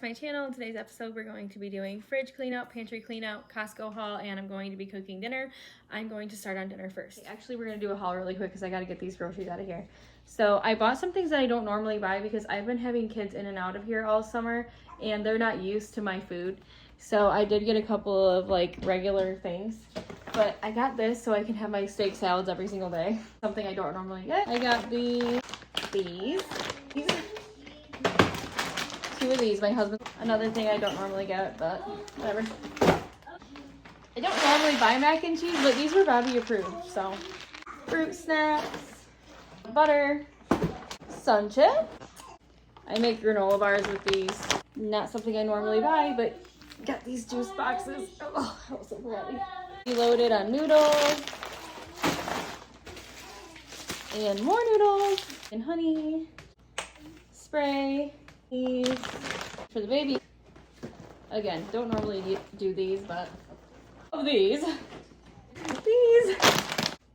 to my channel. In today's episode, we're going to be doing fridge clean out, pantry clean out, Costco haul, and I'm going to be cooking dinner. I'm going to start on dinner first. Actually, we're going to do a haul really quick because I got to get these groceries out of here. So I bought some things that I don't normally buy because I've been having kids in and out of here all summer and they're not used to my food. So I did get a couple of like regular things, but I got this so I can have my steak salads every single day. Something I don't normally get. I got these. Two of these, my husband. Another thing I don't normally get, but whatever. I don't normally buy mac and cheese, but these were Bobby approved, so. Fruit snacks, butter, sun chip. I make granola bars with these. Not something I normally buy, but got these juice boxes. Oh, that was so bloody. Loaded on noodles. And more noodles. And honey. Spray. These for the baby. Again, don't normally do these, but these,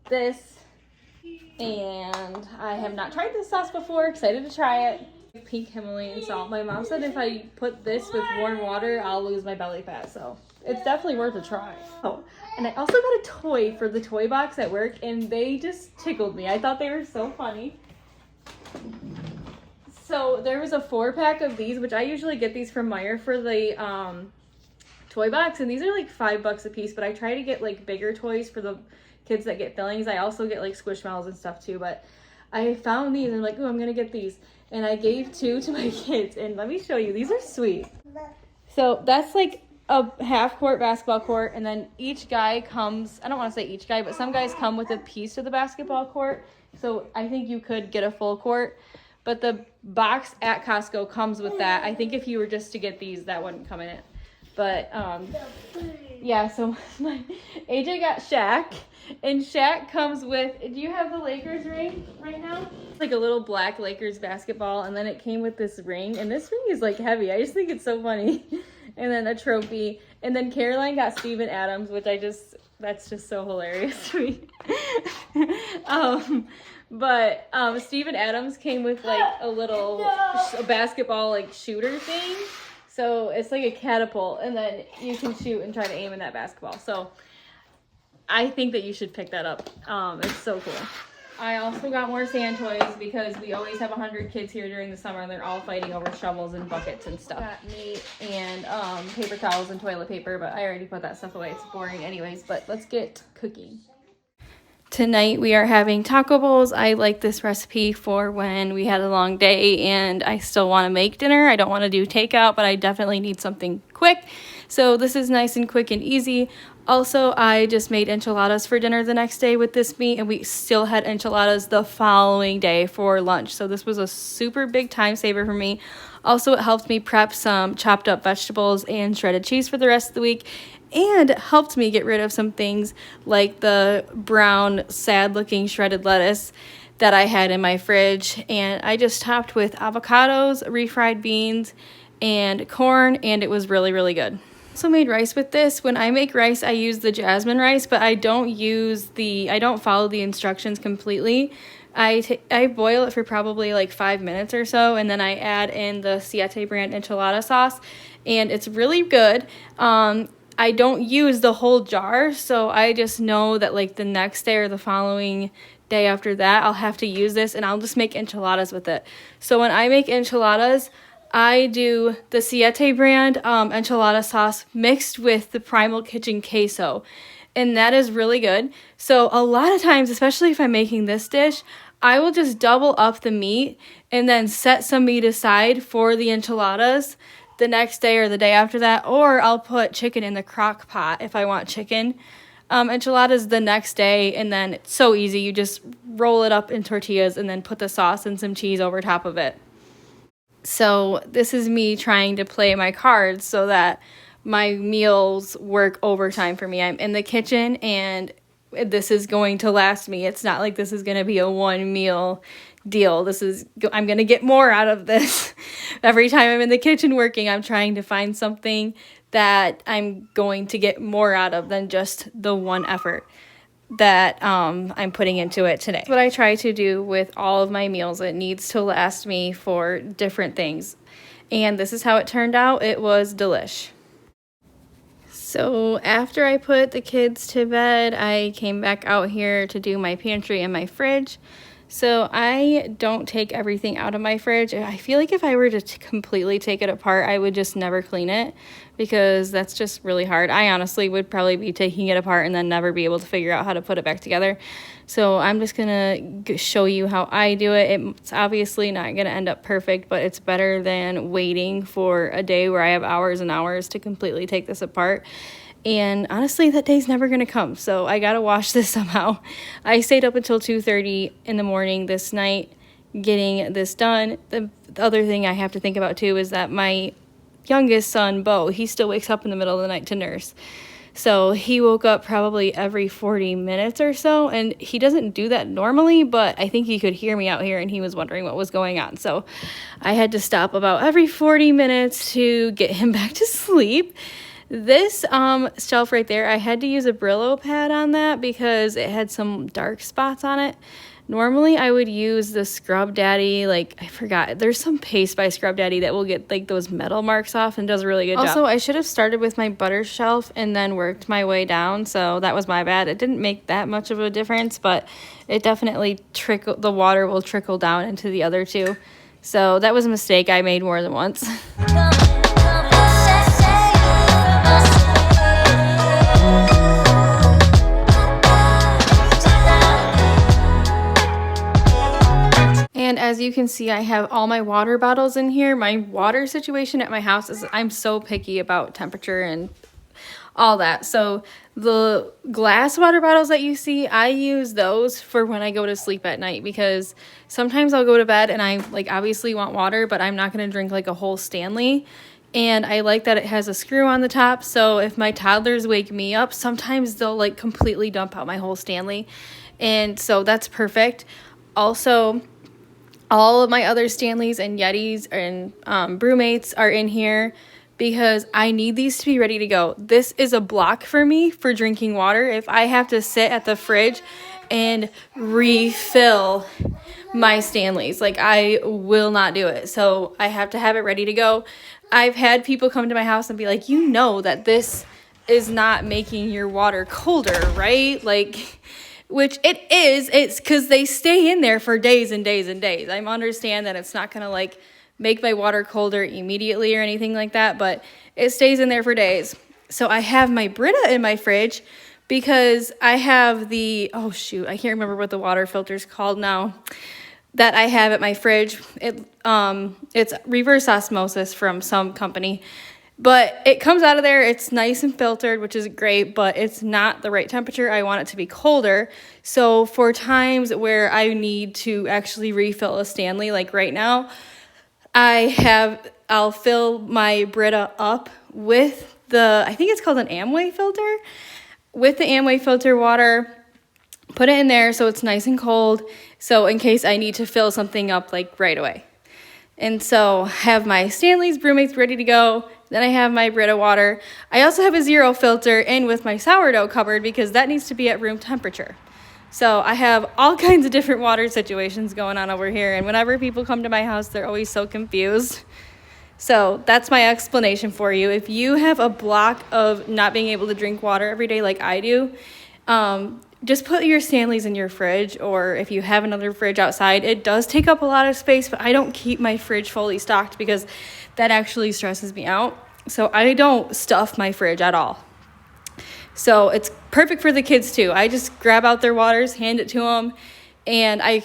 this, and I have not tried this sauce before. Excited to try it. Pink Himalayan salt. My mom said if I put this with warm water, I'll lose my belly fat, so it's definitely worth a try. Oh, and I also got a toy for the toy box at work, and they just tickled me. I thought they were so funny. So there was a 4-pack of these, which I usually get these from Meijer for the toy box, and these are like $5 a piece, but I try to get like bigger toys for the kids that get fillings. I also get like Squishmallows and stuff too, but I found these and I'm like, oh, I'm gonna get these. And I gave 2 to my kids, and let me show you, these are sweet. So that's like a half-court basketball court, and then each guy comes, I don't want to say each guy, but some guys come with a piece of the basketball court, so I think you could get a full court. But the box at Costco comes with that. I think if you were just to get these, that wouldn't come in it. But, yeah, so AJ got Shaq. And Shaq comes with, do you have the Lakers ring right now? It's like a little black Lakers basketball. And then it came with this ring. And this ring is like heavy. I just think it's so funny. And then a trophy. And then Caroline got Steven Adams, which that's just so hilarious to me. But Steven Adams came with like a little a basketball like shooter thing. So it's like a catapult, and then you can shoot and try to aim in that basketball. So I think that you should pick that up. It's so cool. I also got more sand toys because we always have 100 kids here during the summer, and they're all fighting over shovels and buckets and stuff. Got meat and paper towels and toilet paper, but I already put that stuff away. It's boring anyways, but let's get cooking. Tonight we are having taco bowls. I like this recipe for when we had a long day and I still want to make dinner. I don't want to do takeout, but I definitely need something quick. So this is nice and quick and easy. Also, I just made enchiladas for dinner the next day with this meat, and we still had enchiladas the following day for lunch. So this was a super big time saver for me. Also, it helped me prep some chopped up vegetables and shredded cheese for the rest of the week, and helped me get rid of some things like the brown, sad-looking shredded lettuce that I had in my fridge. And I just topped with avocados, refried beans, and corn, and it was really, really good. Also made rice with this. When I make rice, I use the jasmine rice, but I don't follow the instructions completely. I boil it for probably like 5 minutes or so, and then I add in the Siete brand enchilada sauce, and it's really good. I don't use the whole jar, so I just know that like the next day or the following day after that, I'll have to use this, and I'll just make enchiladas with it. So when I make enchiladas, I do the Siete brand enchilada sauce mixed with the Primal Kitchen queso, and that is really good. So a lot of times, especially if I'm making this dish, I will just double up the meat and then set some meat aside for the enchiladas the next day or the day after that, or I'll put chicken in the crock pot if I want chicken enchiladas the next day, and then it's so easy. You just roll it up in tortillas and then put the sauce and some cheese over top of it. So this is me trying to play my cards so that my meals work overtime for me. I'm in the kitchen, and this is going to last me. It's not like this is going to be a one meal deal. I'm going to get more out of this. Every time I'm in the kitchen working, I'm trying to find something that I'm going to get more out of than just the one effort that I'm putting into it today. That's what I try to do with all of my meals. It needs to last me for different things. And this is how it turned out. It was delish. So after I put the kids to bed, I came back out here to do my pantry and my fridge. So I don't take everything out of my fridge. I feel like if I were to completely take it apart, I would just never clean it because that's just really hard. I honestly would probably be taking it apart and then never be able to figure out how to put it back together. So I'm just going to show you how I do it. It's obviously not going to end up perfect, but it's better than waiting for a day where I have hours and hours to completely take this apart. And honestly, that day's never going to come, so I got to wash this somehow. I stayed up until 2:30 in the morning this night getting this done. The other thing I have to think about, too, is that my youngest son, Bo, he still wakes up in the middle of the night to nurse. So he woke up probably every 40 minutes or so, and he doesn't do that normally, but I think he could hear me out here, and he was wondering what was going on. So I had to stop about every 40 minutes to get him back to sleep. This shelf right there, I had to use a Brillo pad on that because it had some dark spots on it. Normally, I would use the Scrub Daddy, like, I forgot. There's some paste by Scrub Daddy that will get, like, those metal marks off and does a really good job. Also, I should have started with my butter shelf and then worked my way down, so that was my bad. It didn't make that much of a difference, but it definitely the water will trickle down into the other two. So that was a mistake I made more than once. And as you can see, I have all my water bottles in here. My water situation at my house is I'm so picky about temperature and all that. So the glass water bottles that you see, I use those for when I go to sleep at night because sometimes I'll go to bed and I like obviously want water, but I'm not going to drink like a whole Stanley. And I like that it has a screw on the top. So if my toddlers wake me up, sometimes they'll like completely dump out my whole Stanley. And so that's perfect. Also, all of my other Stanleys and Yetis and Brewmates are in here because I need these to be ready to go. This is a block for me for drinking water. If I have to sit at the fridge and refill my Stanleys, like I will not do it. So I have to have it ready to go. I've had people come to my house and be like, you know that this is not making your water colder, right? Like, which it is. It's because they stay in there for days and days and days. I understand that it's not going to like make my water colder immediately or anything like that, but it stays in there for days. So I have my Brita in my fridge because I have the, oh shoot, I can't remember what the water filter's called now that I have at my fridge. It's reverse osmosis from some company. But it comes out of there, it's nice and filtered, which is great, but it's not the right temperature. I want it to be colder. So for times where I need to actually refill a Stanley, like right now, I'll fill my Brita up with I think it's called an Amway filter, with the Amway filter water, put it in there so it's nice and cold, so in case I need to fill something up like right away. And so have my Stanley's Brewmates ready to go. Then I have my Brita water. I also have a zero filter in with my sourdough cupboard because that needs to be at room temperature. So I have all kinds of different water situations going on over here. And whenever people come to my house, they're always so confused. So that's my explanation for you. If you have a block of not being able to drink water every day like I do, just put your Stanleys in your fridge, or if you have another fridge outside. It does take up a lot of space, but I don't keep my fridge fully stocked because that actually stresses me out. So I don't stuff my fridge at all. So it's perfect for the kids too. I just grab out their waters, hand it to them, and I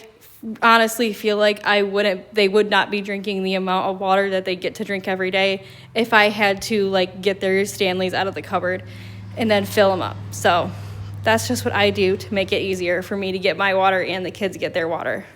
honestly feel like they would not be drinking the amount of water that they get to drink every day if I had to like get their Stanleys out of the cupboard and then fill them up. So that's just what I do to make it easier for me to get my water and the kids get their water.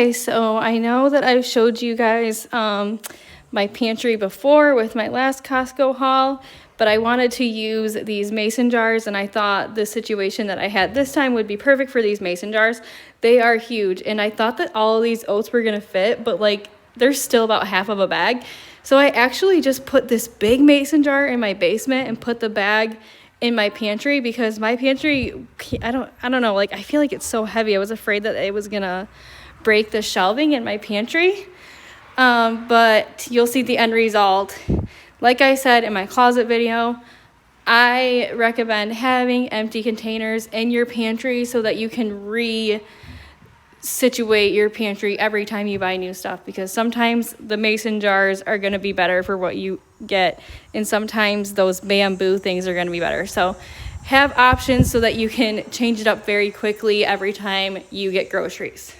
Okay, so I know that I've showed you guys my pantry before with my last Costco haul, but I wanted to use these mason jars, and I thought the situation that I had this time would be perfect for these mason jars. They are huge, and I thought that all of these oats were gonna fit, but like they're still about half of a bag. So I actually just put this big mason jar in my basement and put the bag in my pantry, because my pantry, I don't know, like I feel like it's so heavy. I was afraid that it was gonna break the shelving in my pantry. But you'll see the end result. Like I said in my closet video, I recommend having empty containers in your pantry so that you can situate your pantry every time you buy new stuff, because sometimes the mason jars are going to be better for what you get, and sometimes those bamboo things are going to be better. So have options so that you can change it up very quickly every time you get groceries.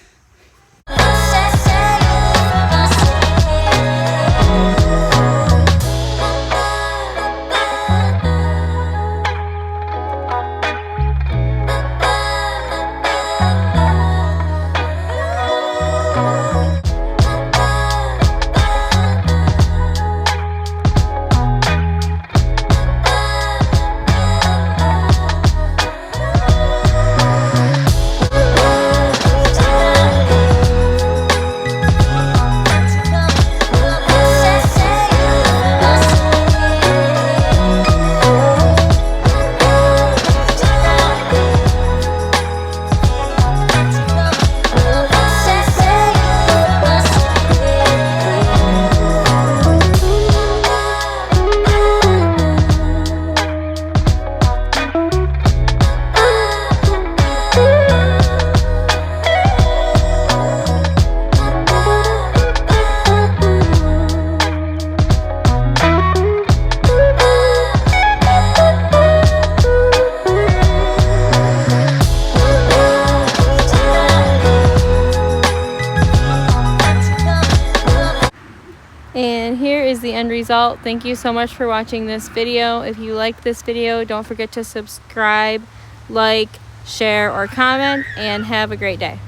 And here is the end result. Thank you so much for watching this video. If you liked this video, don't forget to subscribe, like, share, or comment, and have a great day.